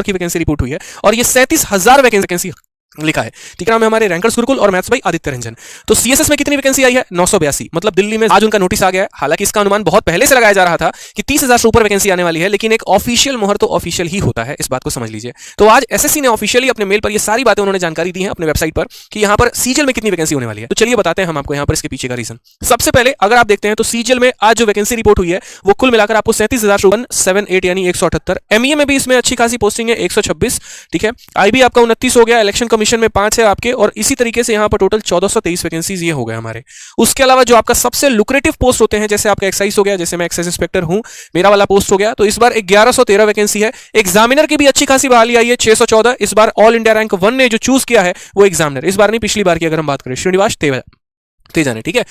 की vacancy report हुई है और ये 37,000 वैकेंसी लिखा है। ठीक है, हमारे रैंकर्स गुरुकुल और मैथ्स बाई आदित्य रंजन। तो सीएसएस में कितनी वैकेंसी आई है? 982। मतलब दिल्ली में आज उनका नोटिस आ गया है। हालांकि इसका अनुमान बहुत पहले से लगाया जा रहा था कि 30,000 से ऊपर वैकेंसी आने वाली है, लेकिन एक ऑफिशियल मोहर तो ऑफिशियल ही होता है, इस बात को समझ लीजिए। तो आज एसएससी ने ऑफिशियली अपने मेल पर ये सारी बातें उन्होंने जानकारी दी है अपने वेबसाइट पर कि यहाँ पर सीजीएल में कितनी वैकेंसी होने वाली है। तो चलिए बताते हैं हम आपको यहाँ पर इसके पीछे का रीजन। सबसे पहले अगर आप देखते हैं तो सीजीएल में आज जो वैकेंसी रिपोर्ट हुई है वो कुल मिलाकर आपको 37,178 यानी 178। एमईए में भी इसमें अच्छी खासी पोस्टिंग है 126। ठीक है, आईबी आपका 29 हो गया, इलेक्शन कमीशन में 5 है और इसी तरीके से यहां पर टोटल 1423 वैकेंसीज ये हो गए हमारे। उसके अलावा जो आपका सबसे लुक्रेटिव पोस्ट होते हैं, जैसे आपका एक्साइज हो गया, जैसे मैं एक्साइज इंस्पेक्टर हूं, मेरा वाला पोस्ट हो गया, तो इस बार 1113 वैकेंसी है। एग्जामिनर की भी अच्छी खासी बहाली आई है 614। इस बार ऑल इंडिया रैंक 1 ने जो चूज किया है वो एग्जामिनर, इस बार नहीं पिछली बार की अगर हम बात करें, श्रीनिवास तेजा ने। ठीक है,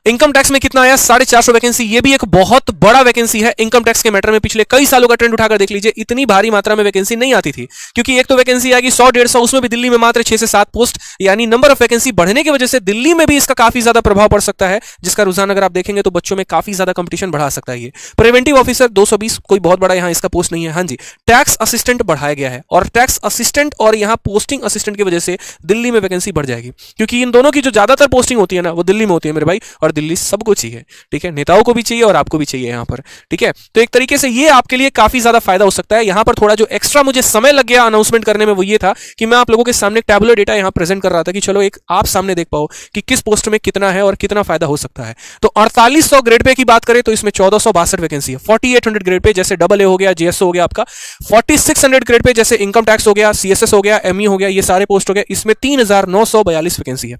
इनकम टैक्स में कितना आया? 450 वैकेंसी। ये भी एक बहुत बड़ा वैकेंसी है इनकम टैक्स के मैटर में। पिछले कई सालों का ट्रेंड उठाकर देख लीजिए, इतनी भारी मात्रा में वैकेंसी नहीं आती थी, क्योंकि एक तो वैकेंसी आएगी 100-150, उसमें भी दिल्ली में मात्र 6 से 7 पोस्ट, यानी नंबर ऑफ वैकेंसी बढ़ने की वजह से दिल्ली में भी इसका काफी ज्यादा प्रभाव पड़ सकता है, जिसका रुझान अगर आप देखेंगे तो बच्चों में काफी ज्यादा कंपटीशन बढ़ा सकता है। ये प्रिवेंटिव ऑफिसर 220, कोई बहुत बड़ा यहाँ इसका पोस्ट नहीं है। हाँ जी, टैक्स असिस्टेंट बढ़ाया गया है और टैक्स असिस्टेंट और यहाँ पोस्टिंग असिस्टेंट की वजह से दिल्ली में वैकेंसी बढ़ जाएगी, क्योंकि इन दोनों की जो ज्यादातर पोस्टिंग होती है ना वो दिल्ली में होती है मेरे भाई, और दिल्ली सबको चाहिए। ठीक है, नेताओं को भी चाहिए और आपको भी चाहिए यहां पर। ठीक है, तो एक तरीके से ये आपके लिए काफी ज्यादा फायदा हो सकता है। यहां पर थोड़ा जो एक्स्ट्रा मुझे समय लग गया अनाउंसमेंट करने में वो ये था कि मैं आप लोगों के सामने टैबुलर डेटा यहां प्रेजेंट कर रहा था कि चलो एक आप सामने देख पाओ कि किस पोस्ट में कितना है और कितना फायदा हो सकता है। तो 4800 ग्रेड पे की बात करें तो इसमें 1462 वैकेंसी है। 4800 ग्रेड पे जैसे डबल ए हो गया, जीएसओ हो गया आपका। 4600 ग्रेड पे जैसे इनकम टैक्स हो गया, सीएसएस हो गया, एमई हो गया, ये सारे पोस्ट हो गए, इसमें 3942 वैकेंसी है।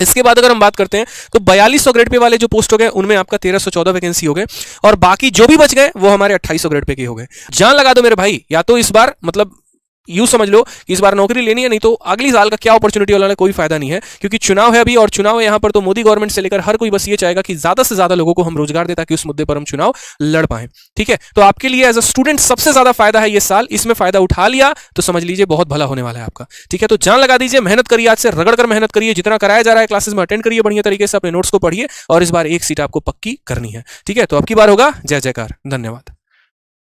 इसके बाद अगर हम बात करते हैं तो 4200 ग्रेड पे वाले जो पोस्ट हो गए उनमें आपका 1314 वैकेंसी हो गए, और बाकी जो भी बच गए वो हमारे 2800 ग्रेड पे के हो गए। जान लगा दो मेरे भाई, या तो इस बार मतलब यूं समझ लो कि इस बार नौकरी लेनी है, नहीं तो अगली साल का क्या अपॉर्चुनिटी वाला कोई फायदा नहीं है, क्योंकि चुनाव है अभी, और चुनाव है यहाँ पर तो मोदी गवर्नमेंट से लेकर हर कोई बस ये चाहेगा कि ज्यादा से ज्यादा लोगों को हम रोजगार दे ताकि उस मुद्दे पर हम चुनाव लड़ पाए। ठीक है, तो आपके लिए एज अ स्टूडेंट सबसे ज्यादा फायदा है ये साल, इसमें फायदा उठा लिया तो समझ लीजिए बहुत भला होने वाला है आपका। ठीक है, तो जान लगा दीजिए, मेहनत करिए, आज से रगड़ कर मेहनत करिए, जितना कराया जा रहा है क्लासेस में अटेंड करिए बढ़िया तरीके से, अपने नोट्स को पढ़िए और इस बार एक सीट आपको पक्की करनी है। ठीक है, तो अब की बार होगा जय जयकार। धन्यवाद।